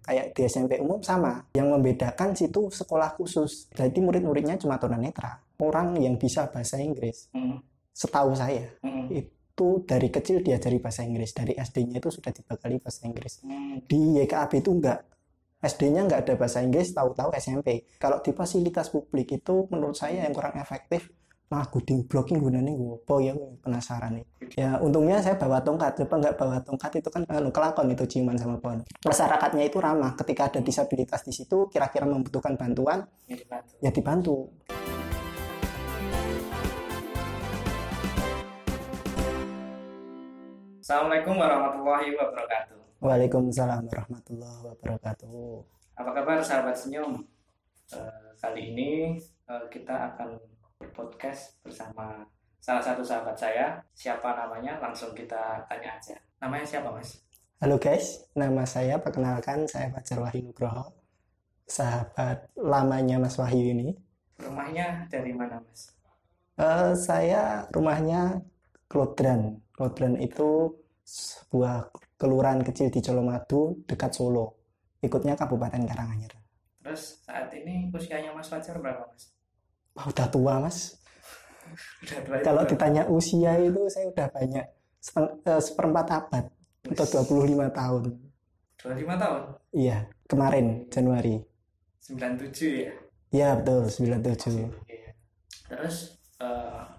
kayak di SMP umum sama. Yang membedakan situ sekolah khusus. Jadi murid-muridnya cuma tunanetra. Orang yang bisa bahasa Inggris, setahu saya, itu dari kecil diajari bahasa Inggris. Dari SD-nya itu sudah dibekali bahasa Inggris. Di YKAB itu enggak. SD-nya nggak ada bahasa Inggris, tahu-tahu SMP. Kalau di fasilitas publik itu menurut saya yang kurang efektif. Nah, gooding blocking gunanya gue ya penasaran nih. Ya untungnya saya bawa tongkat. Coba nggak bawa tongkat itu kan kelakon itu ciuman sama pohon. Masyarakatnya itu ramah. Ketika ada disabilitas di situ, kira-kira membutuhkan bantuan, ya dibantu. Assalamualaikum warahmatullahi wabarakatuh. Waalaikumsalam warahmatullahi wabarakatuh. Apa kabar sahabat senyum? Kali ini kita akan berpodcast bersama salah satu sahabat saya. Siapa namanya? Langsung kita tanya aja. Namanya siapa, Mas? Halo guys, nama saya, perkenalkan, saya Fajar Wahyu Nugroho, sahabat lamanya Mas Wahyu ini. Rumahnya dari mana, Mas? Saya rumahnya Klodran. Klodran itu sebuah kelurahan kecil di Colomadu, dekat Solo. Ikutnya Kabupaten Karanganyar. Terus saat ini usianya Mas Fajar berapa, Mas? Wah, udah tua, Mas. Udah tua. Kalau ditanya usia itu saya udah banyak seperempat abad atau 25 tahun. 25 tahun? Iya, kemarin Januari. 97 ya? Iya, betul, 97. Iya. Terus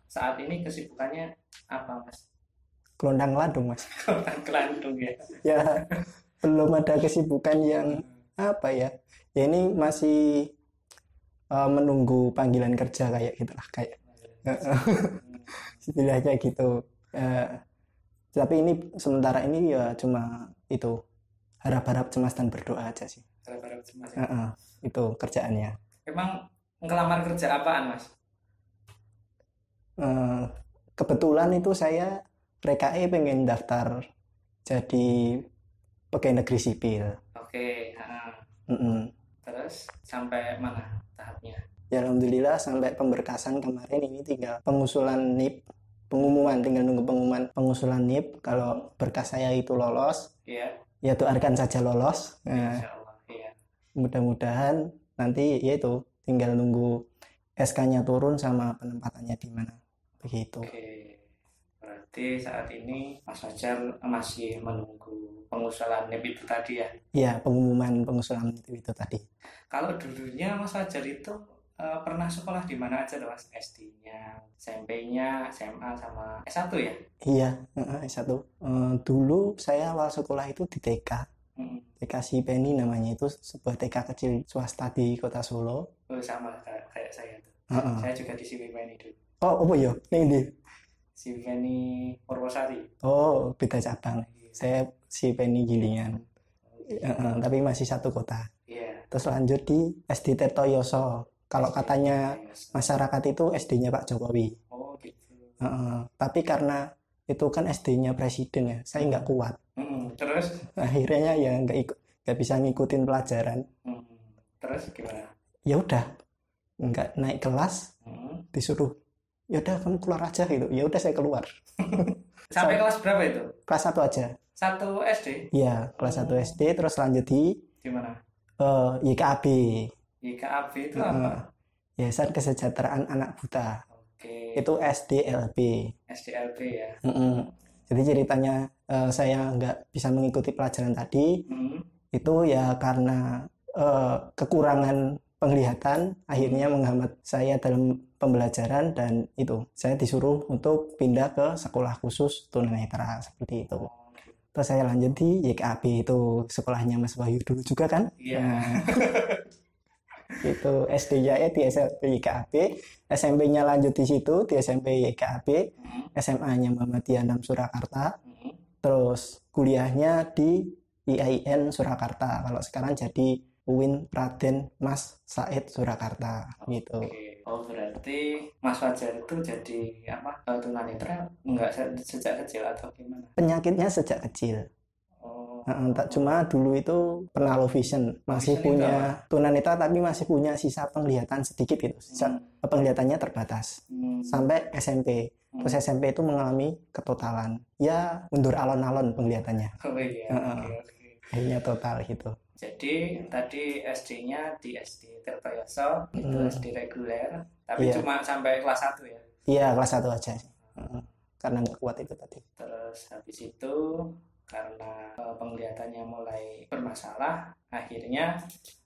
saat ini kesibukannya apa, Mas? Kelondang ladung, Mas. Kelandung ya? Ya, belum ada kesibukan yang apa ya. Ya ini masih menunggu panggilan kerja kayak gitulah, kayak istilahnya gitu. Tapi ini sementara ini ya cuma itu harap-harap cemas dan berdoa aja sih. Harap-harap cemas ya? Itu kerjaannya. Emang ngelamar kerja apaan, Mas? Kebetulan itu saya PKE pengen daftar jadi pegawai negeri sipil. Oke. Terus sampai mana tahapnya? Ya alhamdulillah sampai pemberkasan kemarin, ini tinggal pengusulan NIP, pengumuman, tinggal nunggu pengumuman pengusulan NIP. Kalau berkas saya itu lolos, Iya. ya doakan saja lolos. Nah, Insyaallah, iya. mudah-mudahan nanti ya itu tinggal nunggu SK-nya turun sama penempatannya di mana. Begitu. Oke. Berarti saat ini Mas Fajar masih menunggu pengusulan NIP itu tadi ya? Ya, pengumuman pengusulan itu tadi. Kalau dulunya Mas Fajar itu pernah sekolah di mana aja loh, Mas? SD-nya, SMP-nya, SMA sama S1 ya? Iya, S1. Dulu saya awal sekolah itu di TK. TK Sipeni namanya, itu sebuah TK kecil swasta di Kota Solo. Oh, sama kayak saya tuh. Saya juga di Sipeni dulu. Oh, apa ya? Ini Sipeni Purwosari. Oh, beda cabang. Saya Sipeni Gilingan. Tapi masih satu kota. Iya. Terus lanjut di SD Tirtoyoso. Kalau katanya masyarakat itu SD-nya Pak Jokowi. Oh gitu. Tapi karena itu kan SD-nya presiden ya, saya nggak kuat. Terus? Akhirnya ya nggak bisa ngikutin pelajaran. Terus gimana? Ya udah, nggak naik kelas, disuruh, ya udah kamu keluar aja gitu. Ya udah saya keluar. Sampai kelas berapa itu? Kelas 1 aja. 1 SD? Iya, kelas 1 SD, terus lanjut di mana? YKAB. YKAB itu apa? Yayasan Kesejahteraan Anak Buta. Oke. Itu SDLB. SDLB ya. Jadi ceritanya saya nggak bisa mengikuti pelajaran tadi, itu ya karena kekurangan penglihatan, akhirnya menghambat saya dalam pembelajaran, dan itu saya disuruh untuk pindah ke sekolah khusus tunanetra seperti itu. Terus saya lanjut di YKAB, itu sekolahnya Mas Wahyu dulu juga kan? Iya. Itu SD-nya di SMP YKAB, SMP-nya lanjut di situ di SMP YKAB, SMA-nya Muhammadiyah 6 Surakarta, terus kuliahnya di IAIN Surakarta. Kalau sekarang jadi UIN Raden Mas Said Surakarta gitu. Oke. Oh berarti Mas Fajar itu jadi apa? Tunanetra enggak sejak kecil atau gimana? Penyakitnya sejak kecil. Cuma dulu itu pernah low vision, masih punya tunanetra tapi masih punya sisa penglihatan sedikit gitu. Sisa penglihatannya terbatas. Sampai SMP. Terus SMP itu mengalami ketotalan. Ya mundur alon-alon penglihatannya. Oh iya. Oke. Akhirnya total gitu. Jadi tadi SD-nya di SD Tirtoyoso, itu SD reguler, tapi Iya. cuma sampai kelas 1 ya. Iya, kelas 1 aja sih. Karena nggak kuat itu tadi. Terus habis itu karena penglihatannya mulai bermasalah, akhirnya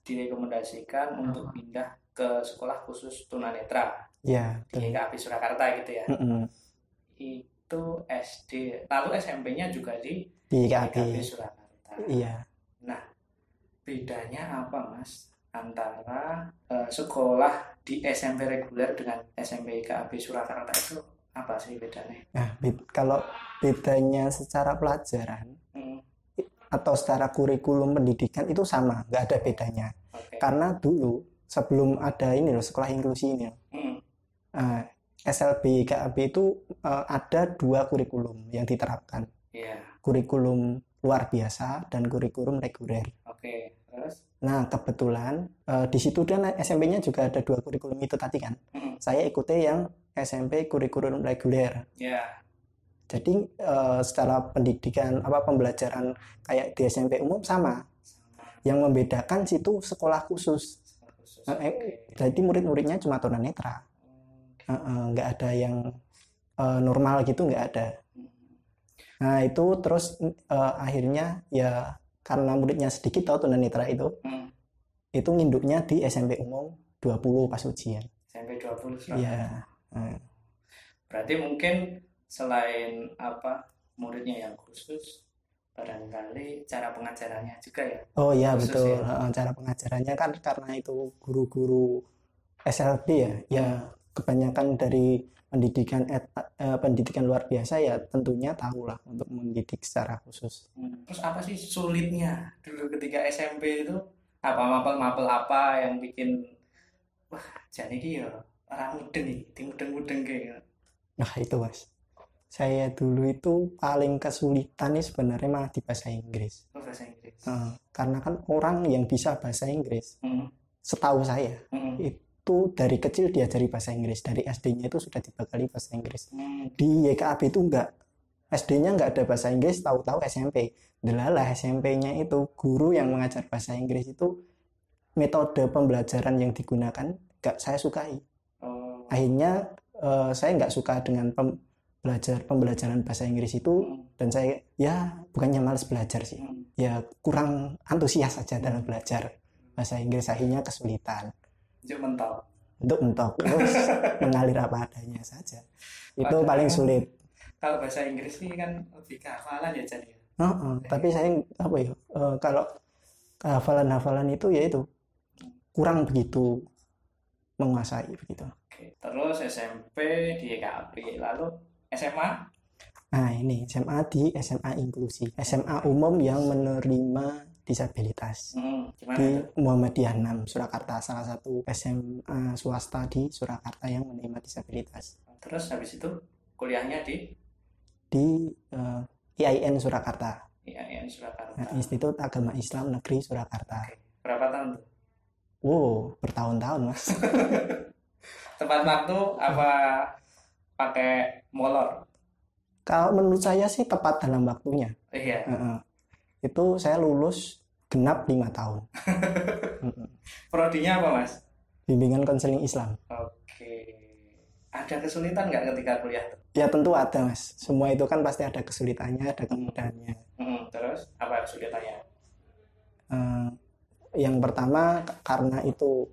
direkomendasikan untuk pindah ke sekolah khusus tunanetra Iya, di betul. YKAP Surakarta gitu ya. Mm-mm. Itu SD, lalu SMP-nya juga di Di YKAP YKAP. Surakarta. Iya. Nah, bedanya apa Mas antara sekolah di SMP reguler dengan SMP YKAP Surakarta itu apa sih bedanya? Nah, kalau bedanya secara pelajaran atau secara kurikulum pendidikan itu sama, nggak ada bedanya. Okay. Karena dulu sebelum ada ini loh sekolah inklusi ini, SLB YKAP itu ada 2 kurikulum yang diterapkan. Yeah. Kurikulum luar biasa dan kurikulum reguler. Oke, terus? Nah, kebetulan di situ dan SMP-nya juga ada 2 kurikulum itu tadi kan. Saya ikuti yang SMP kurikulum reguler. Ya. Jadi secara pendidikan pembelajaran kayak di SMP umum sama. Yang membedakan situ sekolah khusus. Jadi murid-muridnya cuma tunanetra. Nggak ada yang normal gitu, nggak ada. Nah itu terus akhirnya ya karena muridnya sedikit tau tunanetra itu nginduknya di SMP umum 20 pas ujian. SMP 20. Iya. Berarti mungkin selain muridnya yang khusus, barangkali cara pengajarannya juga ya. Oh iya betul ya? Cara pengajarannya kan karena itu guru-guru SLB ya kebanyakan dari pendidikan luar biasa ya tentunya tahulah untuk mendidik secara khusus. Terus apa sih sulitnya dulu ketika SMP itu? Mapel-mapel apa yang bikin wah jadi dia orang mudeng nih, mudeng kayak. Nah itu Mas, saya dulu itu paling kesulitan nih sebenarnya malah di bahasa Inggris. Bahasa Inggris. Karena kan orang yang bisa bahasa Inggris, setahu saya itu dari kecil diajari bahasa Inggris, dari SD-nya itu sudah dibekali bahasa Inggris. Di YKAP itu enggak, SD-nya enggak ada bahasa Inggris, tahu-tahu SMP. Delalah SMP-nya itu guru yang mengajar bahasa Inggris itu metode pembelajaran yang digunakan enggak saya sukai. Akhirnya saya enggak suka dengan pembelajaran bahasa Inggris itu dan saya ya bukannya malas belajar sih, ya kurang antusias saja dalam belajar bahasa Inggris, akhirnya kesulitan. Untuk mentok terus mengalir apa adanya saja. Itu paling sulit. Kalau bahasa Inggris ini kan lebih kehafalan ya jadi. Tapi saya kalau hafalan itu ya itu kurang begitu menguasai begitu. Oke. Terus SMP di YKAP, lalu SMA? Nah ini SMA di SMA inklusi, SMA umum yang menerima disabilitas di Muhammadiyah 6 Surakarta, salah satu SMA swasta di Surakarta yang menerima disabilitas. Terus habis itu kuliahnya di IAIN Surakarta. IAIN Surakarta. Nah, Institut Agama Islam Negeri Surakarta. Oke. Berapa tahun tuh? Bertahun-tahun Mas. Tepat waktu apa pakai molor? Kalau menurut saya sih tepat dalam waktunya. Iya. Itu saya lulus genap 5 tahun. Prodinya apa Mas? Bimbingan konseling Islam. Oke. Ada kesulitan nggak ketika kuliah tuh? Ya tentu ada Mas. Semua itu kan pasti ada kesulitannya, ada kemudahannya. Terus apa kesulitannya? Yang pertama karena itu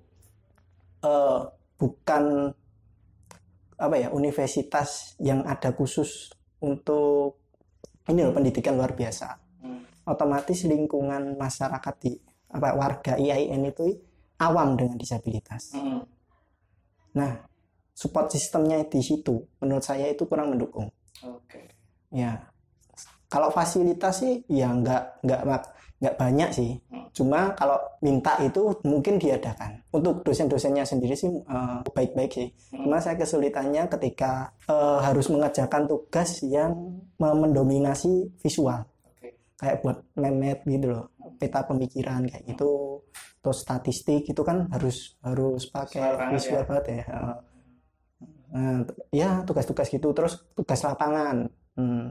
bukan universitas yang ada khusus untuk pendidikan luar biasa. Otomatis lingkungan masyarakat di warga IAIN itu awam dengan disabilitas. Nah, support sistemnya di situ menurut saya itu kurang mendukung. Oke. Ya, kalau fasilitas sih ya nggak banyak sih. Cuma kalau minta itu mungkin diadakan. Untuk dosen-dosennya sendiri sih baik-baik sih. Cuma saya kesulitannya ketika harus mengerjakan tugas yang mendominasi visual. Kayak buat memet gitu loh, peta pemikiran kayak gitu, terus statistik itu kan harus pakai visual banget ya. Ya tugas-tugas gitu, terus tugas lapangan.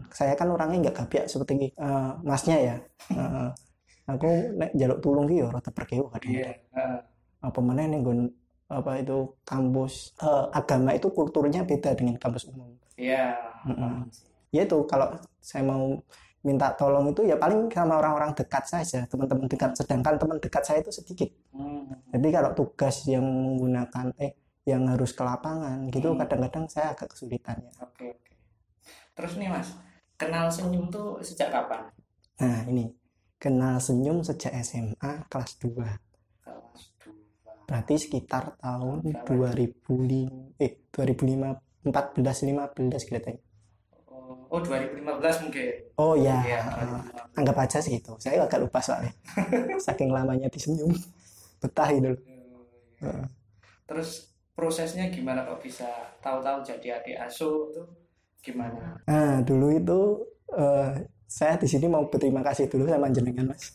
Saya kan orangnya nggak gabiak seperti masnya ya. Aku nek njaluk tulung ki ya rada perkewo kadang. Iya. Apa meneh ning nggon apa itu kampus agama itu kulturnya beda dengan kampus umum. Iya. Ya itu kalau saya mau minta tolong itu ya paling sama orang-orang dekat saja, teman-teman dekat. Sedangkan teman dekat saya itu sedikit. Jadi kalau tugas yang menggunakan yang harus ke lapangan gitu kadang-kadang saya agak kesulitan ya. Oke. Terus nih Mas, kenal senyum tuh sejak kapan? Nah ini kenal senyum sejak SMA kelas 2. Berarti sekitar tahun 2005 2014-15 kelihatannya. Oh 2015 mungkin. Oh ya, anggap aja sih itu. Saya agak lupa soalnya. Saking lamanya disenyum, betah gitu. Terus prosesnya gimana kok bisa tahu-tahu jadi adik asuh itu gimana? Nah dulu itu saya di sini mau berterima kasih dulu sama jenengan Mas.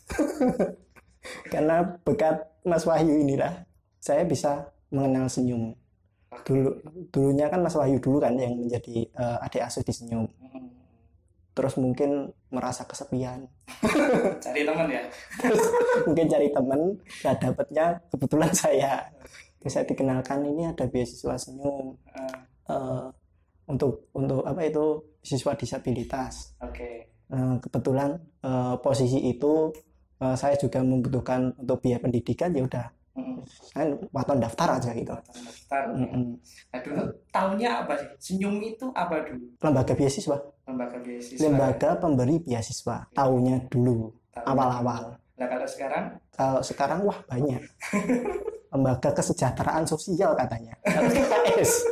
Karena berkat Mas Wahyu inilah saya bisa mengenal senyum. Dulunya kan Mas Wahyu dulu kan yang menjadi adik asuh di Senyum. Terus mungkin merasa kesepian. Cari teman ya? Mungkin cari teman, ya dapatnya kebetulan saya. Terus saya dikenalkan ini ada beasiswa Senyum untuk apa itu siswa disabilitas. Oke. Kebetulan posisi itu saya juga membutuhkan untuk biaya pendidikan, ya udah. Saya waton daftar aja gitu. Daftar. Nah dulu tahunnya apa sih? Senyum itu apa dulu? Lembaga beasiswa. Lembaga pemberi beasiswa. Tahunnya dulu. Awal-awal. Nah kalau sekarang? Kalau sekarang wah banyak. Lembaga kesejahteraan sosial katanya. KKS.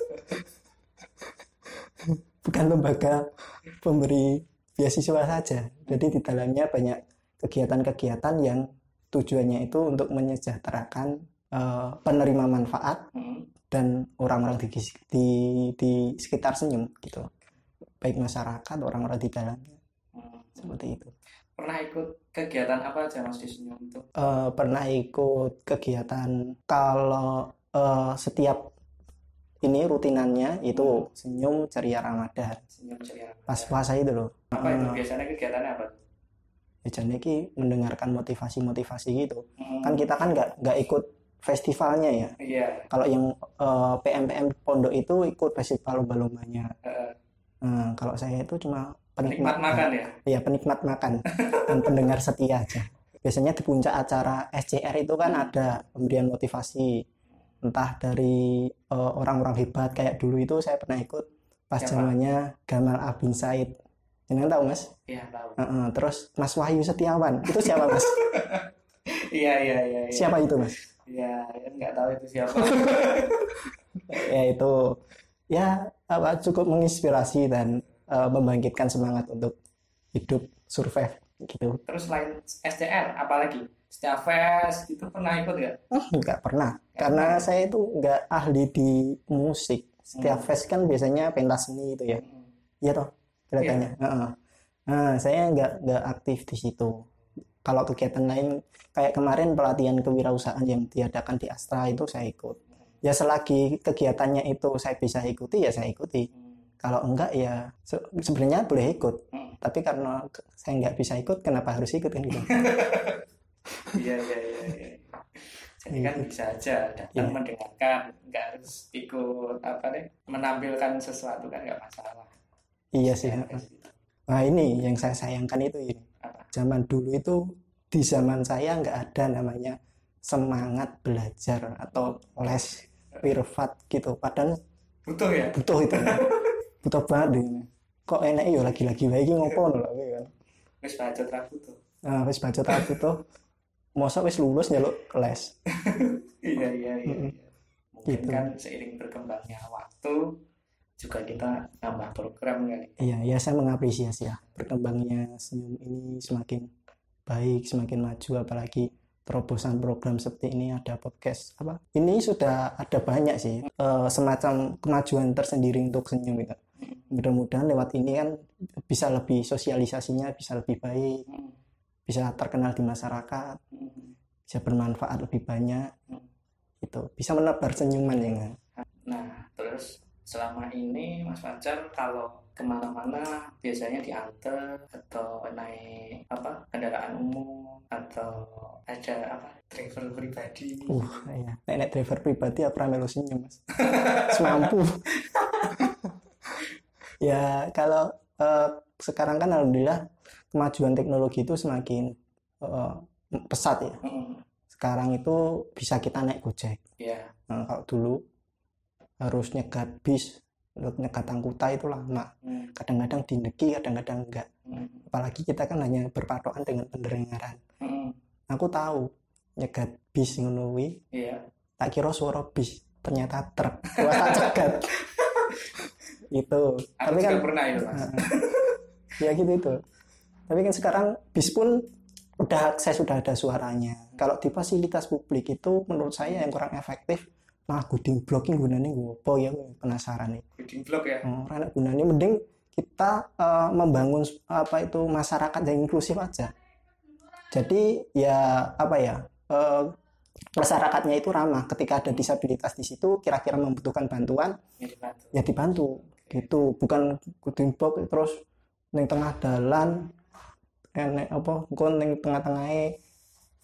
Bukan lembaga pemberi beasiswa saja. Jadi di dalamnya banyak kegiatan-kegiatan yang tujuannya itu untuk menyejahterakan penerima manfaat dan orang-orang di sekitar Senyum gitu, baik masyarakat, orang-orang di dalamnya, seperti itu. Pernah ikut kegiatan apa aja Mas di Senyum itu? Pernah ikut kegiatan kalau setiap ini rutinannya itu Senyum Ceria Ramadan. Senyum Ceria Ramadan. Pas puasa itu loh. Apa itu biasanya kegiatannya apa? Jadi mendengarkan motivasi gitu. Kan kita kan nggak ikut festivalnya ya. Iya. Kalau yang PMPM Pondok itu ikut festival lomba-lombanya. Kalau saya itu cuma penikmat makan ya. Iya, penikmat makan dan pendengar setia aja. Biasanya di puncak acara SCR itu kan ada pemberian motivasi, entah dari orang-orang hebat kayak dulu itu saya pernah ikut pas zamannya Gamal Abin Said. Jangan tahu Mas? Iya tahu. Terus Mas Wahyu Setiawan itu siapa Mas? Iya. Siapa itu Mas? Iya, nggak tahu itu siapa. Ya itu ya cukup menginspirasi dan membangkitkan semangat untuk hidup survive gitu. Terus selain SCR apalagi? Setiap fest itu pernah ikut nggak? Nggak pernah, karena saya itu nggak ahli di musik. Setiap fest kan biasanya pentas seni itu ya. Iya toh. Kelihatannya. Nah, saya nggak aktif di situ. Kalau kegiatan lain kayak kemarin pelatihan kewirausahaan yang diadakan di Astra itu saya ikut. Ya selagi kegiatannya itu saya bisa ikuti ya saya ikuti. Kalau enggak ya sebenarnya boleh ikut. Tapi karena saya nggak bisa ikut, kenapa harus ikut kan gitu? Iya. Jadi kan bisa aja datang mendengarkan, nggak harus ikut menampilkan sesuatu kan nggak masalah. Iya sih. Nah ini yang saya sayangkan itu ini. Zaman dulu itu di zaman saya nggak ada namanya semangat belajar atau les privat gitu. Padahal butuh ya. Butuh itu. Butuh banget ini. Kok enak ya lagi-lagi baik ngopo lho kan. Wis bacot ra butuh. Nah, wis bacot ra butuh. Mosok wis lulus njaluk les. Iya. Mungkin gitu. Kan seiring berkembangnya waktu juga kita nambah program kali. Iya, saya mengapresiasi ya berkembangnya Senyum ini semakin baik, semakin maju, apalagi terobosan program seperti ini, ada podcast apa. Ini sudah ada banyak sih semacam kemajuan tersendiri untuk Senyum gitu. Mudah-mudahan lewat ini kan bisa lebih sosialisasinya bisa lebih baik, bisa terkenal di masyarakat, bisa bermanfaat lebih banyak, itu bisa menebar senyuman ya. Nah, terus selama ini Mas Fajar kalau kemana-mana biasanya diantar atau naik kendaraan umum atau ada driver pribadi? Iya. Nek driver pribadi aku ora melu senyum, Mas. Semampu. Ya kalau sekarang kan alhamdulillah kemajuan teknologi itu semakin pesat ya. Sekarang itu bisa kita naik Gojek. Yeah. Nah, kalau dulu harus nyegat bis, nyegat angkutan itu lama. Kadang-kadang dindeki, kadang-kadang enggak. Apalagi kita kan hanya berpatokan dengan pendengaran. Aku tahu nyegat bis ngono kuwi. Iya. Tak kira suara bis, ternyata truk. Wah, tak cegat. Itu. Tapi kan pernah itu, Mas. Ya gitu itu. Tapi kan sekarang bis pun sudah ada suaranya. Kalau di fasilitas publik itu menurut saya yang kurang efektif malah guiding blocking gunanya apa ya, penasaran nih. Guiding block ya. Karena gunanya mending kita membangun masyarakat yang inklusif aja. Jadi ya masyarakatnya itu ramah. Ketika ada disabilitas di situ kira-kira membutuhkan bantuan ya dibantu gitu, bukan guiding block terus ning tengah dalan enek ning tengah-tengahe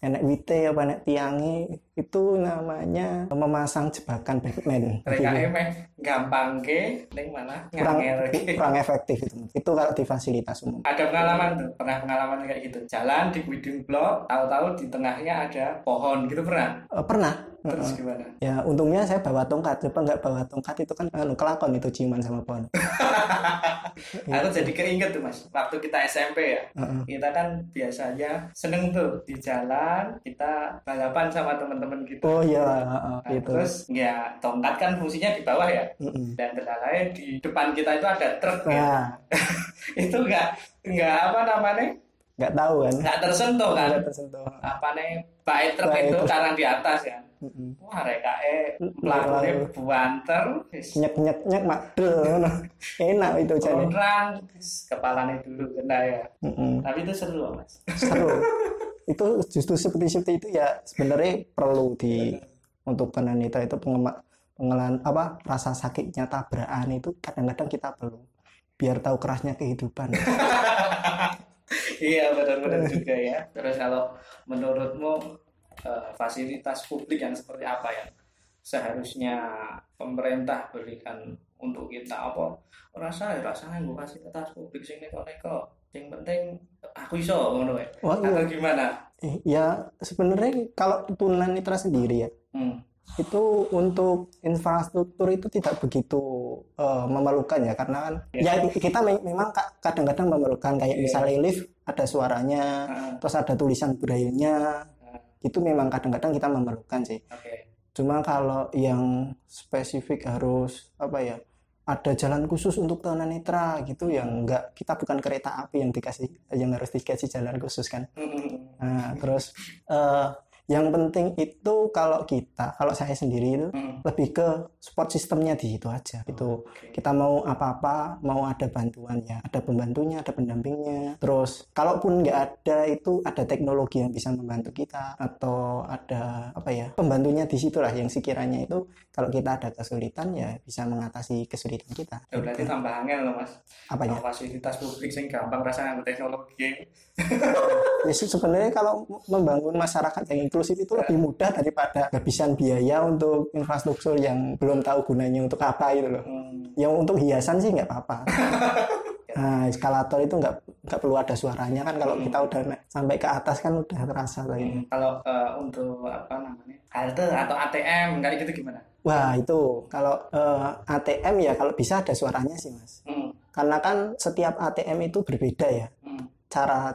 enek wite apa enek tiange, itu namanya memasang jebakan Batman. Mereka gampang ning mana kurang efektif itu kalau di fasilitas umum. Ada pengalaman kayak gitu, jalan di guiding block tahu-tahu di tengahnya ada pohon gitu, pernah. Terus gimana? Ya untungnya saya bawa tongkat. Coba nggak bawa tongkat itu kan kelakon itu ciuman sama pohon. Aku jadi keinget tuh, Mas, waktu kita SMP ya. Kita kan biasanya seneng tuh di jalan kita balapan sama teman-teman gitu. Oh iya. Gitu. Terus ya tongkat kan fungsinya di bawah ya. Dan ternyata di depan kita itu ada truk. Ya. Itu nggak nggak tahu kan. Nggak tersentuh kan. Nggak tersentuh. Baik truk itu karena di atas ya. Wah, rekae mlakune buanter nyek makdel enak itu jane. Orang kepalanya dulu kena ya. Tapi itu seru, Mas. Seru. Itu justru seperti itu ya sebenarnya perlu untuk tunanetra itu pengenalan rasa sakitnya tabrakan itu kadang-kadang kita perlu biar tahu kerasnya kehidupan. Iya, benar-benar juga ya. Terus kalau menurutmu fasilitas publik yang seperti apa yang seharusnya pemerintah berikan untuk kita rasanya gue fasilitas publik sing neko-neko yang penting aku iso ngono ya. Atau gimana? Ya sebenarnya kalau tunanetra sendiri ya itu untuk infrastruktur itu tidak begitu memalukan ya, karena kan ya kita memang kadang-kadang memalukan kayak misalnya lift ada suaranya, terus ada tulisan braille-nya. Itu memang kadang-kadang kita memerlukan sih. Cuma kalau yang spesifik harus ada jalan khusus untuk tunanetra gitu yang enggak, kita bukan kereta api yang harus dikasih jalan khusus kan. Nah, terus yang penting itu kalau saya sendiri itu lebih ke support sistemnya di situ aja. Itu kita mau apa-apa, mau ada bantuannya, ada pembantunya, ada pendampingnya. Terus kalaupun nggak ada itu ada teknologi yang bisa membantu kita atau ada pembantunya di situlah yang sekiranya itu kalau kita ada kesulitan ya bisa mengatasi kesulitan kita. Ya, berarti tambah angel loh, Mas. Apanya? Fasilitas publik sing gampang rasanya teknologi. Ya sebenarnya kalau membangun masyarakat yang inklusif itu lebih mudah daripada kehabisan biaya untuk infrastruktur yang belum tahu gunanya untuk apa itu loh. Yang untuk hiasan sih nggak apa-apa. Nah, eskalator itu nggak perlu ada suaranya kan, kalau kita udah sampai ke atas kan udah terasa lagi. Kalau untuk halte atau ATM kayak gitu gimana? Wah itu kalau ATM ya kalau bisa ada suaranya sih, Mas. Karena kan setiap ATM itu berbeda ya. Cara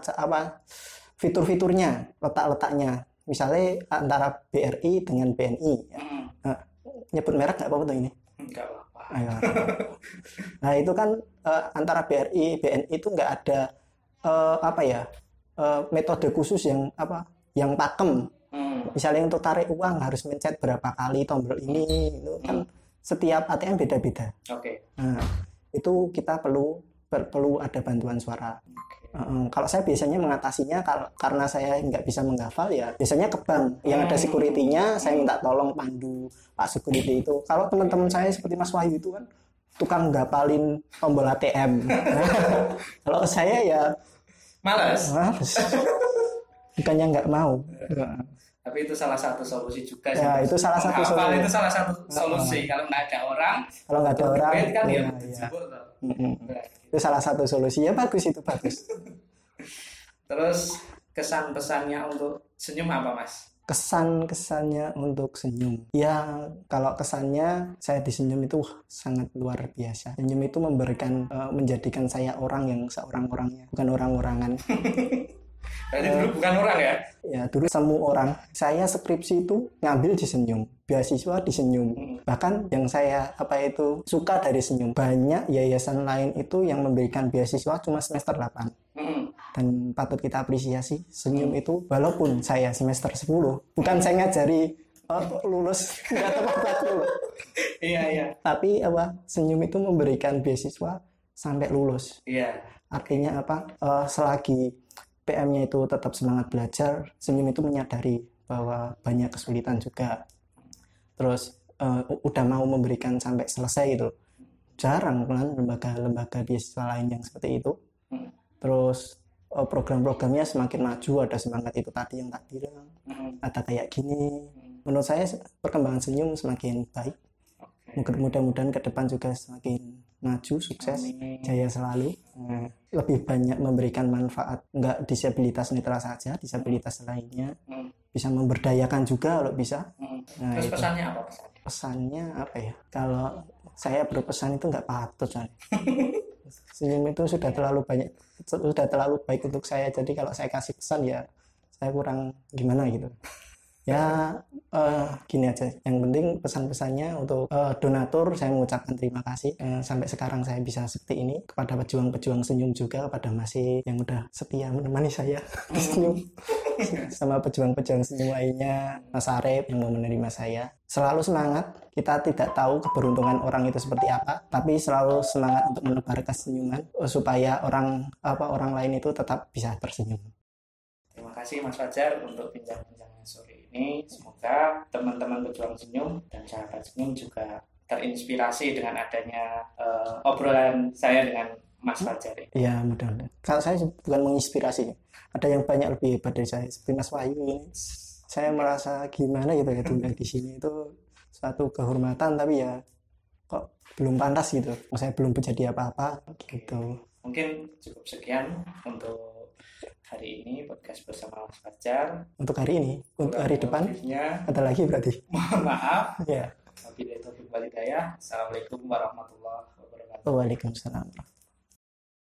fitur-fiturnya, letak-letaknya. Misalnya antara BRI dengan BNI. Ya. Nyebut merek nggak apa-apa tuh ini? Nggak apa-apa. Nah itu kan antara BRI, BNI itu nggak ada metode khusus yang pakem. Misalnya untuk tarik uang harus mencet berapa kali tombol ini, itu kan setiap ATM beda-beda. Nah itu kita perlu ada bantuan suara. Kalau saya biasanya mengatasinya karena saya nggak bisa menghafal ya biasanya ke bank yang ada security-nya, saya minta tolong pandu Pak security itu. Kalau teman-teman saya seperti Mas Wahyu itu kan tukang ngapalin tombol ATM. Kalau saya ya Males. Bukannya nggak mau. Tapi itu salah satu solusi juga sih. Ya, itu salah satu solusi. Itu salah satu solusi. Kalau nggak ada orang, kan ya. Itu salah satu solusi. Ya bagus, itu bagus. Terus kesan pesannya untuk senyum apa, Mas? Kesannya untuk senyum. Ya, kalau kesannya saya disenyum itu sangat luar biasa. Senyum itu menjadikan saya orang yang seorang-orangnya, bukan orang-orangan. Berarti dulu bukan orang ya? Ya, dulu semua orang. Saya skripsi itu ngambil di senyum, beasiswa di senyum. Bahkan yang saya suka dari senyum. Banyak yayasan lain itu yang memberikan beasiswa cuma semester 8. Dan patut kita apresiasi senyum itu, walaupun saya semester 10. Bukan saya ngajari lulus nggak tepat dulu. Iya. Tapi senyum itu memberikan beasiswa sampai lulus. Iya. Artinya selagi PM-nya itu tetap semangat belajar, senyum itu menyadari bahwa banyak kesulitan juga. Terus udah mau memberikan sampai selesai itu. Jarang kan lembaga beasiswa lain yang seperti itu. Terus program-programnya semakin maju, ada semangat itu tadi yang tak bilang. Ada kayak gini. Menurut saya perkembangan senyum semakin baik. Mudah-mudahan ke depan juga semakin maju, sukses, jaya selalu. Lebih banyak memberikan manfaat, nggak disabilitas netra saja, disabilitas lainnya. Bisa memberdayakan juga kalau bisa. Terus pesannya apa? Pesannya apa ya? Kalau saya berpesan itu nggak patut. Senyum itu sudah terlalu baik untuk saya. Jadi kalau saya kasih pesan ya saya kurang gimana gitu. Ya gini aja. Yang penting pesan-pesannya untuk donatur, saya mengucapkan terima kasih. Sampai sekarang saya bisa seperti ini. Kepada pejuang-pejuang senyum juga, kepada Masih yang udah setia menemani saya di senyum. Sama pejuang-pejuang senyum lainnya, Mas Arif yang mau menerima saya. Selalu semangat. Kita tidak tahu keberuntungan orang itu seperti apa, tapi selalu semangat untuk menebar kesenyuman supaya orang lain itu tetap bisa tersenyum. Terima kasih Mas Fajar untuk bincang-bincangnya sore ini. Semoga teman-teman pejuang senyum dan sahabat senyum juga terinspirasi dengan adanya obrolan saya dengan Mas Fajar. Iya, mudah-mudahan. Kalau saya bukan menginspirasi, ada yang banyak lebih hebat dari saya, seperti Mas Wahyu ini. Saya merasa gimana gitu ya tinggal di sini itu suatu kehormatan, tapi ya kok belum pantas gitu. Saya belum menjadi apa-apa gitu. Mungkin cukup sekian untuk hari ini podcast bersama Mas Fajar. Untuk hari ini, untuk hari depan ada lagi berarti. Mohon maaf. Ya. Wabillahi taufiq wal hidayah. Assalamualaikum warahmatullahi wabarakatuh. Waalaikumsalam.